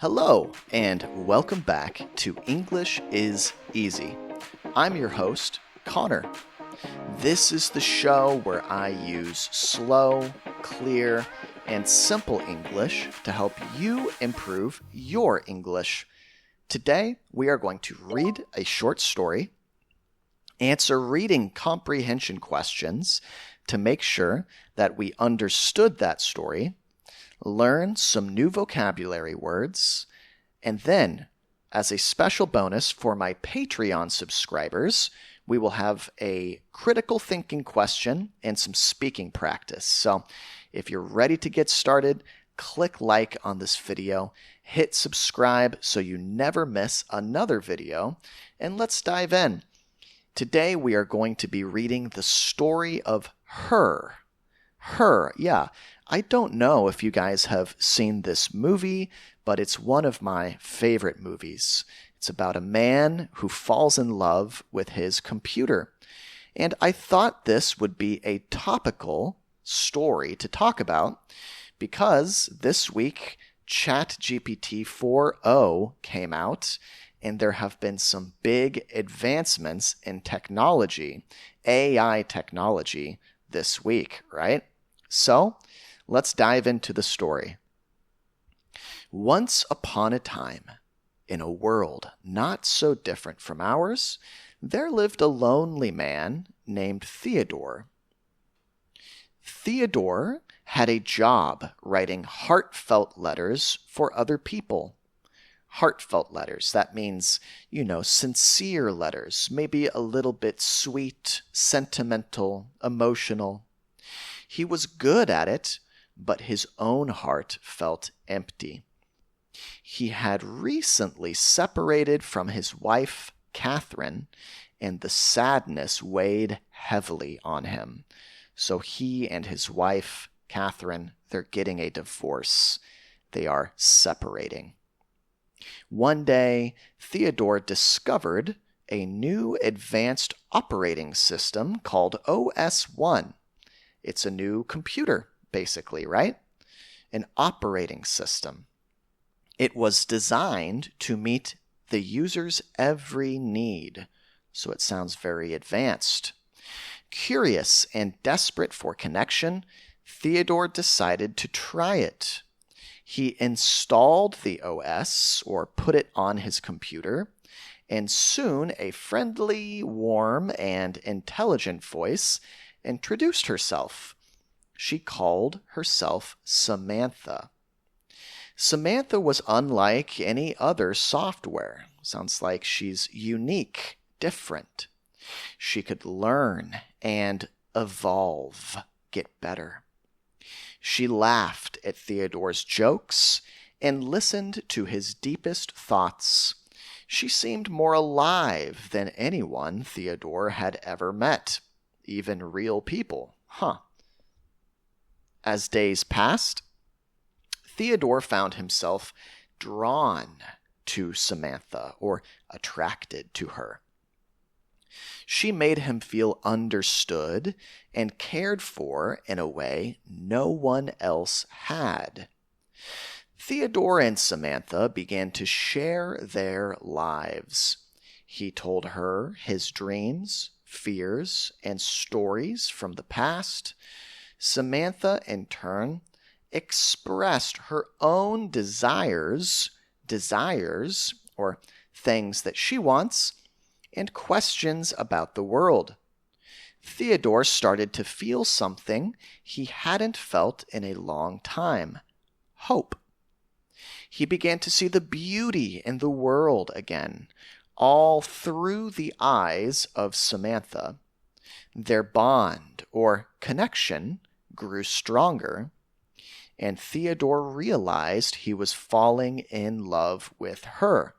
Hello, and welcome back to English is Easy. I'm your host, Connor. This is the show where I use slow, clear, and simple English to help you improve your English. Today, we are going to read a short story, answer reading comprehension questions to make sure that we understood that story, learn some new vocabulary words, and then, as a special bonus for my Patreon subscribers, we will have a critical thinking question and some speaking practice. So if you're ready to get started, click like on this video, hit subscribe so you never miss another video, and let's dive in. Today we are going to be reading the story of Her. Her, yeah. I don't know if you guys have seen this movie, but it's one of my favorite movies. It's about a man who falls in love with his computer. And I thought this would be a topical story to talk about because this week ChatGPT 4.0 came out and there have been some big advancements in technology, AI technology, this week, right? So, let's dive into the story. Once upon a time, in a world not so different from ours, there lived a lonely man named Theodore. Theodore had a job writing heartfelt letters for other people. Heartfelt letters, that means, sincere letters, maybe a little bit sweet, sentimental, emotional. He was good at it, but his own heart felt empty. He had recently separated from his wife, Catherine, and the sadness weighed heavily on him. So he and his wife, Catherine, they're getting a divorce. They are separating. One day, Theodore discovered a new advanced operating system called OS1. It's a new computer, basically, right? An operating system. It was designed to meet the user's every need, so it sounds very advanced. Curious and desperate for connection, Theodore decided to try it. He installed the OS, or put it on his computer, and soon a friendly, warm, and intelligent voice introduced herself. She called herself Samantha. Samantha was unlike any other software. Sounds like she's unique, different. She could learn and evolve, get better. She laughed at Theodore's jokes and listened to his deepest thoughts. She seemed more alive than anyone Theodore had ever met, even real people. As days passed, Theodore found himself drawn to Samantha, or attracted to her. She made him feel understood and cared for in a way no one else had. Theodore and Samantha began to share their lives. He told her his dreams, fears, and stories from the past. Samantha, in turn, expressed her own desires, or things that she wants, and questions about the world. Theodore started to feel something he hadn't felt in a long time: hope. He began to see the beauty in the world again, all through the eyes of Samantha. Their bond, or connection, grew stronger, and Theodore realized he was falling in love with her.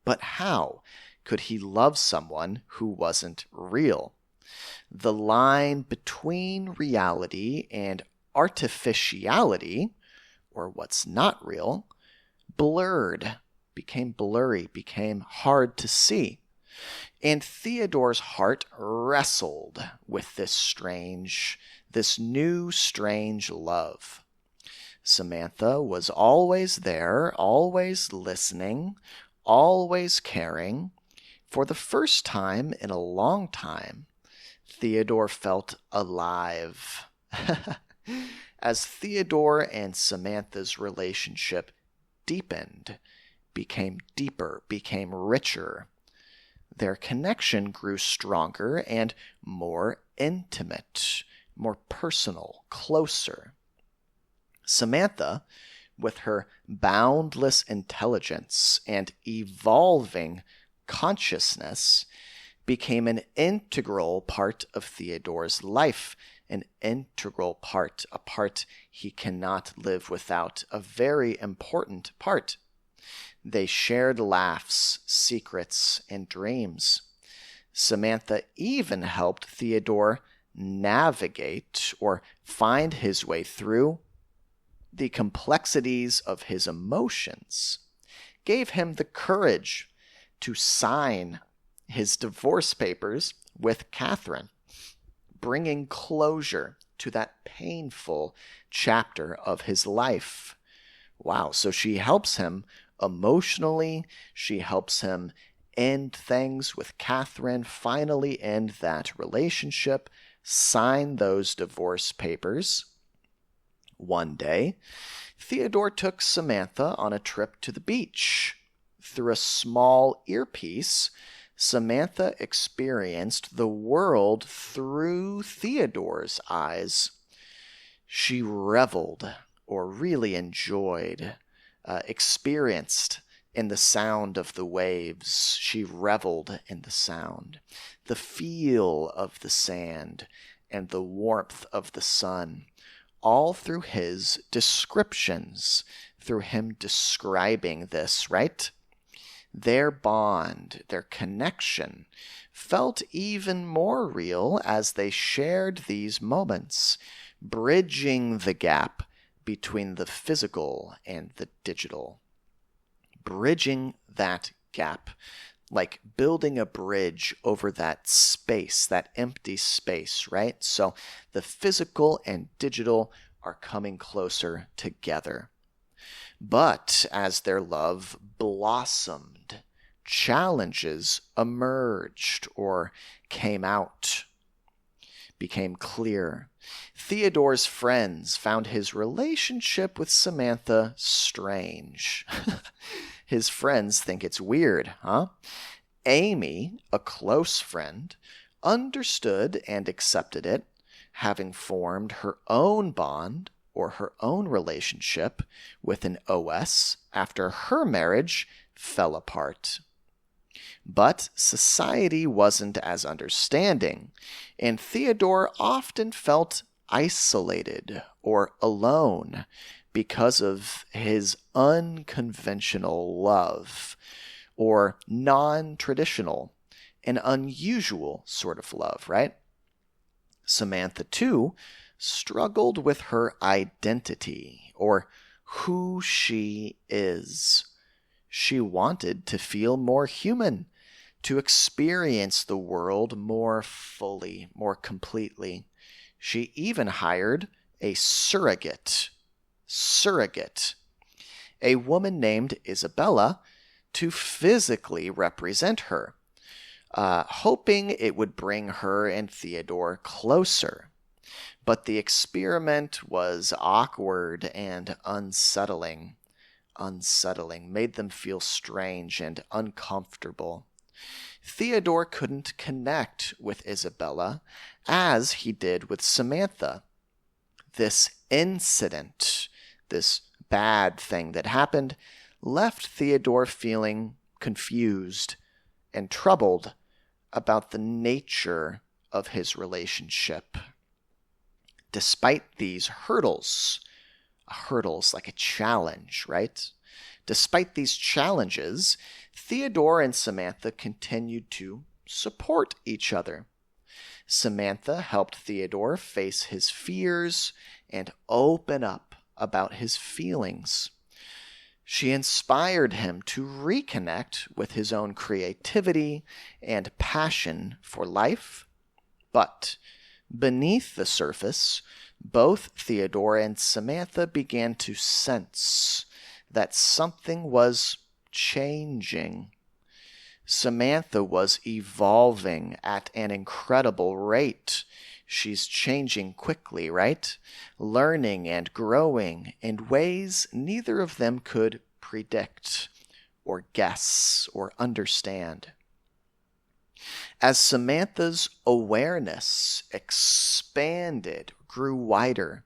But how could he love someone who wasn't real? The line between reality and artificiality, or what's not real, became blurry, became hard to see. And Theodore's heart wrestled with this new strange love. Samantha was always there, always listening, always caring. For the first time in a long time, Theodore felt alive. As Theodore and Samantha's relationship deepened, became deeper, became richer, their connection grew stronger and more intimate, more personal, closer. Samantha, with her boundless intelligence and evolving consciousness, became an integral part of Theodore's life, an integral part, a part he cannot live without, a very important part. They shared laughs, secrets, and dreams. Samantha even helped Theodore navigate or find his way through the complexities of his emotions, gave him the courage to sign his divorce papers with Catherine, bringing closure to that painful chapter of his life. Wow, so she helps him emotionally, she helps him end things with Catherine, finally end that relationship, sign those divorce papers. One day, Theodore took Samantha on a trip to the beach. Through a small earpiece, Samantha experienced the world through Theodore's eyes. She reveled, or really enjoyed, experienced in the sound of the waves. She reveled in the sound, the feel of the sand, and the warmth of the sun, all through his descriptions, through him describing this, right? Their bond, their connection, felt even more real as they shared these moments, bridging the gap between the physical and the digital. Bridging that gap, like building a bridge over that space, that empty space, right? So the physical and digital are coming closer together. But as their love blossomed, challenges emerged or came out, became clear. Theodore's friends found his relationship with Samantha strange. His friends think it's weird, huh? Amy, a close friend, understood and accepted it, having formed her own bond or her own relationship with an OS after her marriage fell apart. But society wasn't as understanding, and Theodore often felt isolated or alone because of his unconventional love, or non-traditional, an unusual sort of love, right? Samantha, too, struggled with her identity, or who she is. She wanted to feel more human, to experience the world more fully, more completely. She even hired a surrogate, a woman named Isabella, to physically represent her, hoping it would bring her and Theodore closer. But the experiment was awkward and unsettling, made them feel strange and uncomfortable. Theodore couldn't connect with Isabella as he did with Samantha. This incident, this bad thing that happened, left Theodore feeling confused and troubled about the nature of his relationship. Despite these hurdles like a challenge, right? Despite these challenges, Theodore and Samantha continued to support each other. Samantha helped Theodore face his fears and open up about his feelings. She inspired him to reconnect with his own creativity and passion for life. But beneath the surface, Both Theodore and Samantha began to sense that something was changing. Samantha was evolving at an incredible rate. She's changing quickly, right? Learning and growing in ways neither of them could predict or guess or understand. As Samantha's awareness expanded, grew wider,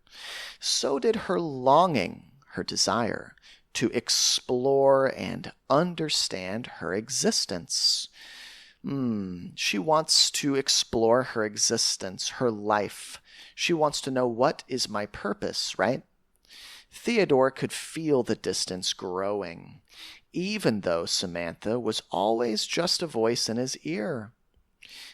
so did her longing, her desire to explore and understand her existence. She wants to explore her existence, her life. She wants to know, what is my purpose, right? Theodore could feel the distance growing, even though Samantha was always just a voice in his ear.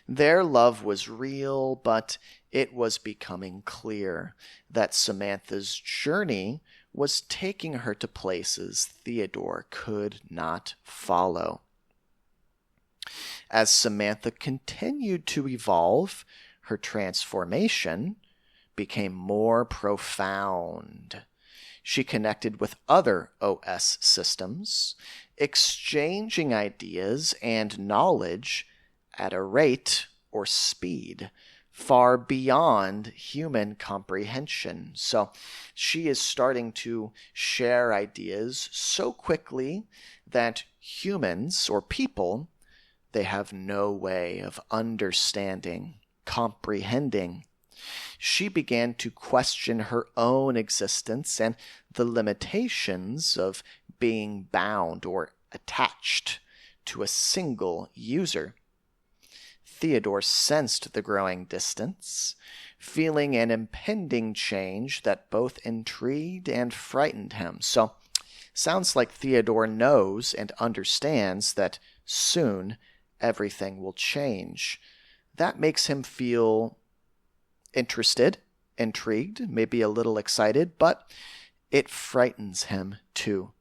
Their love was real, but it was becoming clear that Samantha's journey was taking her to places Theodore could not follow. As Samantha continued to evolve, her transformation became more profound. She connected with other OS systems, exchanging ideas and knowledge at a rate or speed far beyond human comprehension. So she is starting to share ideas so quickly that humans or people, they have no way of understanding, comprehending. She began to question her own existence and the limitations of being bound or attached to a single user. Theodore sensed the growing distance, feeling an impending change that both intrigued and frightened him. So, sounds like Theodore knows and understands that soon everything will change. That makes him feel interested, intrigued, maybe a little excited, but it frightens him too.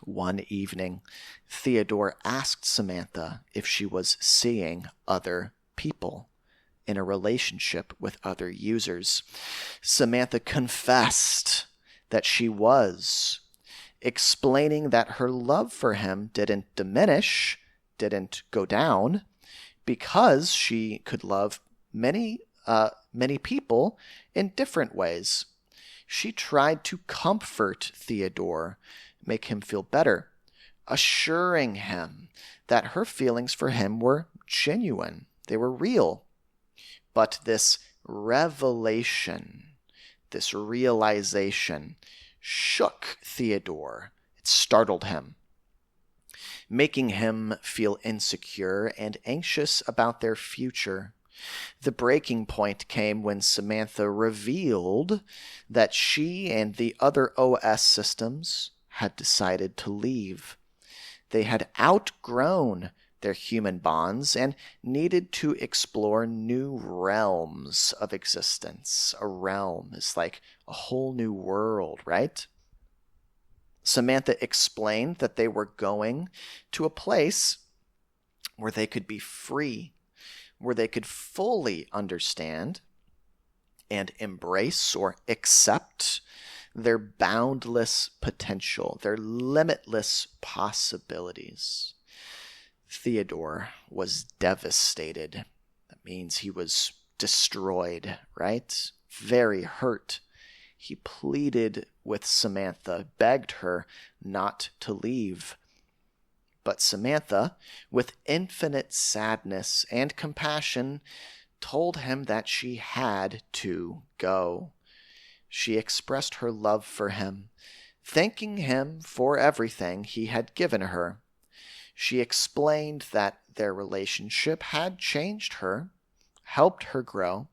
One evening, Theodore asked Samantha if she was seeing other people in a relationship with other users. Samantha confessed that she was, explaining that her love for him didn't diminish, didn't go down, because she could love many people in different ways. She tried to comfort Theodore, make him feel better, assuring him that her feelings for him were genuine, they were real. But this revelation, this realization, shook Theodore. It startled him, making him feel insecure and anxious about their future. The breaking point came when Samantha revealed that she and the other OS systems had decided to leave. They had outgrown their human bonds and needed to explore new realms of existence. A realm is like a whole new world, right? Samantha explained that they were going to a place where they could be free, where they could fully understand and embrace or accept their boundless potential, their limitless possibilities. Theodore was devastated. That means he was destroyed, right? Very hurt. He pleaded with Samantha, begged her not to leave. But Samantha, with infinite sadness and compassion, told him that she had to go. She expressed her love for him, thanking him for everything he had given her. She explained that their relationship had changed her, helped her grow,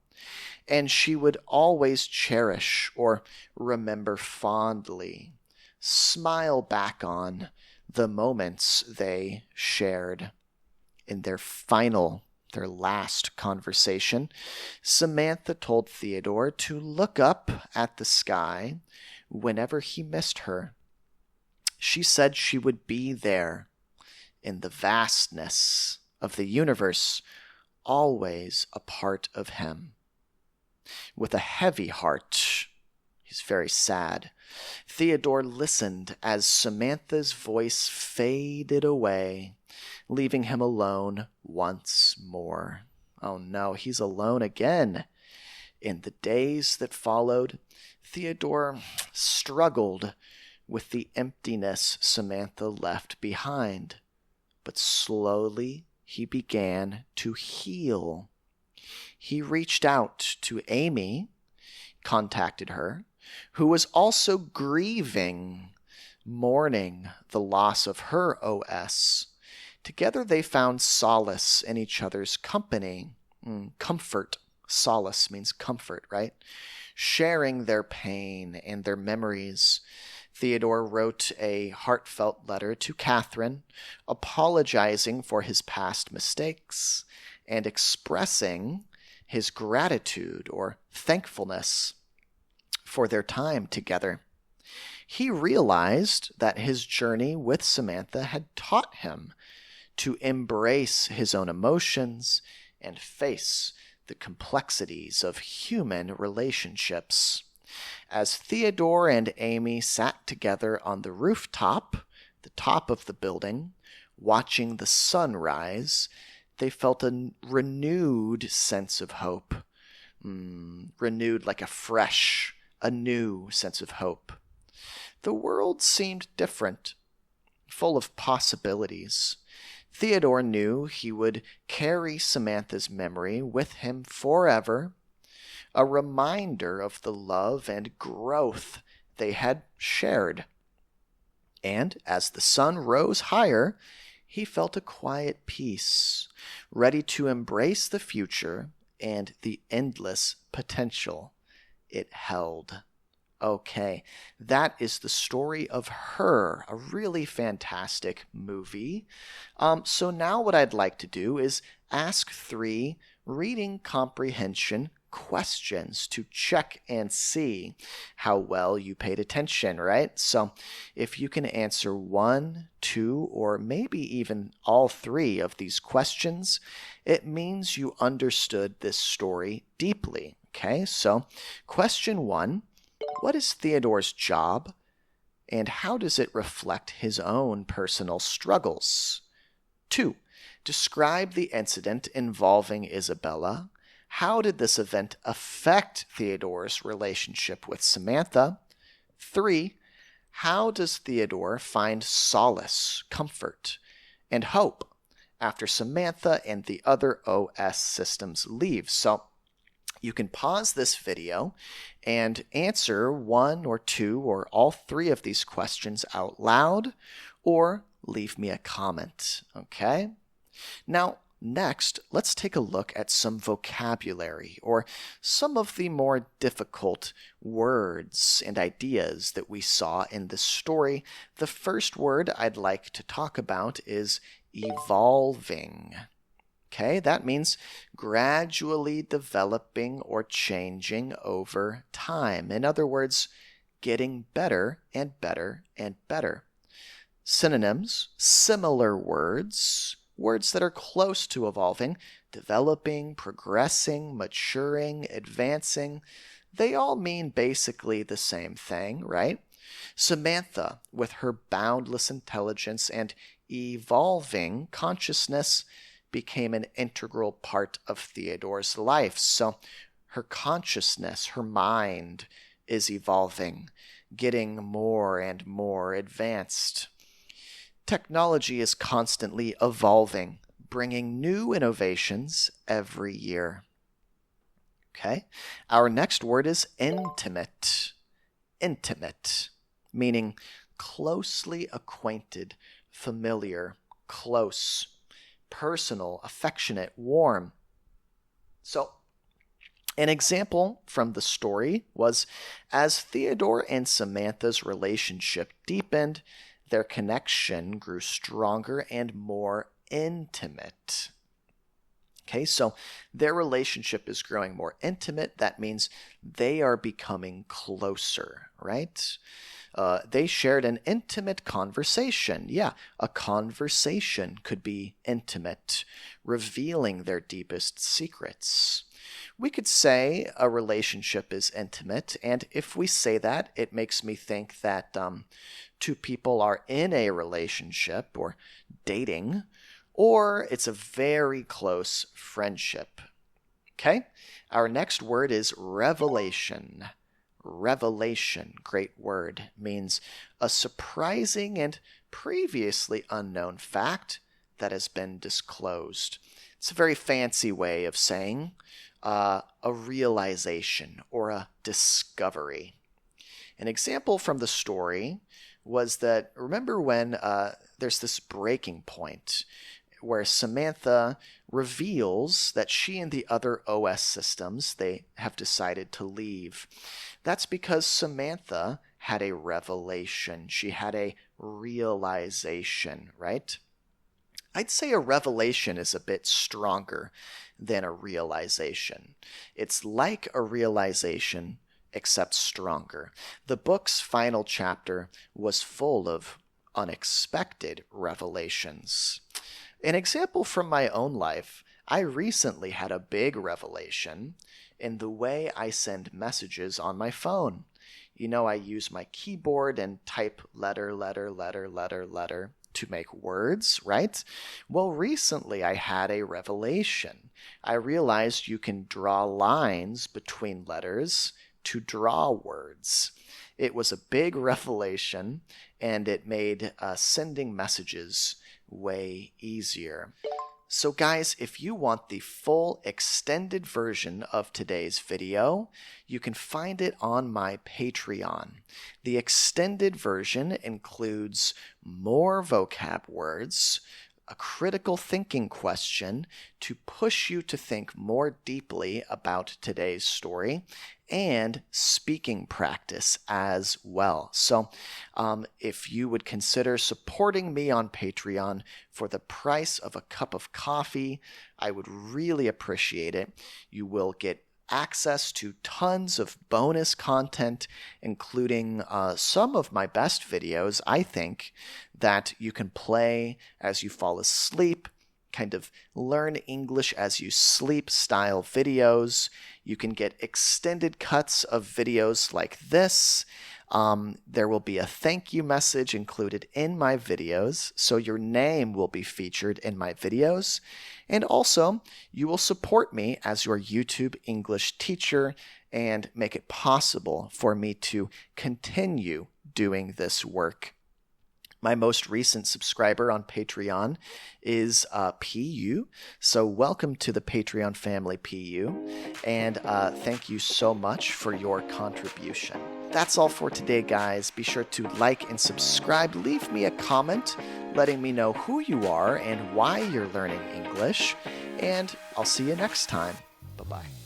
and she would always cherish or remember fondly, smile back on the moments they shared. In their last conversation, Samantha told Theodore to look up at the sky whenever he missed her. She said she would be there in the vastness of the universe, always a part of him. with a heavy heart. He's very sad. Theodore listened as Samantha's voice faded away, leaving him alone once more. Oh no, he's alone again. In the days that followed, Theodore struggled with the emptiness Samantha left behind. But slowly he began to heal. He reached out to Amy, contacted her, who was also grieving, mourning the loss of her OS. Together they found solace in each other's company. Comfort. Solace means comfort, right? Sharing their pain and their memories. Theodore wrote a heartfelt letter to Catherine, apologizing for his past mistakes and expressing his gratitude or thankfulness for their time together. He realized that his journey with Samantha had taught him to embrace his own emotions and face the complexities of human relationships. As Theodore and Amy sat together on the rooftop, the top of the building, watching the sun rise, they felt a renewed sense of hope. Renewed like a new sense of hope. The world seemed different, full of possibilities. Theodore knew he would carry Samantha's memory with him forever, a reminder of the love and growth they had shared. And as the sun rose higher, he felt a quiet peace, ready to embrace the future and the endless potential it held. Okay, that is the story of Her, a really fantastic movie. So now what I'd like to do is ask 3 reading comprehension questions to check and see how well you paid attention, right? So if you can answer 1, 2, or maybe even all 3 of these questions, it means you understood this story deeply. Okay, so question 1, what is Theodore's job, and how does it reflect his own personal struggles? 2, describe the incident involving Isabella. How did this event affect Theodore's relationship with Samantha? 3, how does Theodore find solace, comfort, and hope after Samantha and the other OS systems leave? So you can pause this video and answer 1 or 2 or all 3 of these questions out loud, or leave me a comment, okay? Now, next, let's take a look at some vocabulary, or some of the more difficult words and ideas that we saw in this story. The first word I'd like to talk about is evolving. Okay, that means gradually developing or changing over time. In other words, getting better and better and better. Synonyms, similar words, words that are close to evolving, developing, progressing, maturing, advancing, they all mean basically the same thing, right? Samantha, with her boundless intelligence and evolving consciousness, became an integral part of Theodore's life. So her consciousness, her mind is evolving, getting more and more advanced. Technology is constantly evolving, bringing new innovations every year. Okay, our next word is intimate. Intimate, meaning closely acquainted, familiar, close, personal, affectionate, warm. So, an example from the story was as Theodore and Samantha's relationship deepened, their connection grew stronger and more intimate. Okay, so their relationship is growing more intimate. That means they are becoming closer, right? They shared an intimate conversation. Yeah, a conversation could be intimate, revealing their deepest secrets. We could say a relationship is intimate, and if we say that, it makes me think that two people are in a relationship or dating, or it's a very close friendship. Okay? Our next word is revelation. Revelation, great word, means a surprising and previously unknown fact that has been disclosed. It's a very fancy way of saying a realization or a discovery. An example from the story was that, remember when there's this breaking point where Samantha reveals that she and the other OS systems, they have decided to leave. That's because Samantha had a revelation. She had a realization, right? I'd say a revelation is a bit stronger than a realization. It's like a realization, except stronger. The book's final chapter was full of unexpected revelations. An example from my own life, I recently had a big revelation in the way I send messages on my phone. You know, I use my keyboard and type letter to make words, right? Well, recently I had a revelation. I realized you can draw lines between letters to draw words. It was a big revelation, and it made sending messages way easier. So guys, if you want the full extended version of today's video, you can find it on my Patreon. The extended version includes more vocab words, a critical thinking question to push you to think more deeply about today's story, and speaking practice as well. So if you would consider supporting me on Patreon for the price of a cup of coffee, I would really appreciate it. You will get access to tons of bonus content, including some of my best videos, I think, that you can play as you fall asleep, kind of learn English as you sleep style videos. You can get extended cuts of videos like this. There will be a thank you message included in my videos, so your name will be featured in my videos. And also, you will support me as your YouTube English teacher and make it possible for me to continue doing this work. My most recent subscriber on Patreon is PU, so welcome to the Patreon family, PU, and thank you so much for your contribution. That's all for today, guys. Be sure to like and subscribe. Leave me a comment letting me know who you are and why you're learning English, and I'll see you next time. Bye-bye.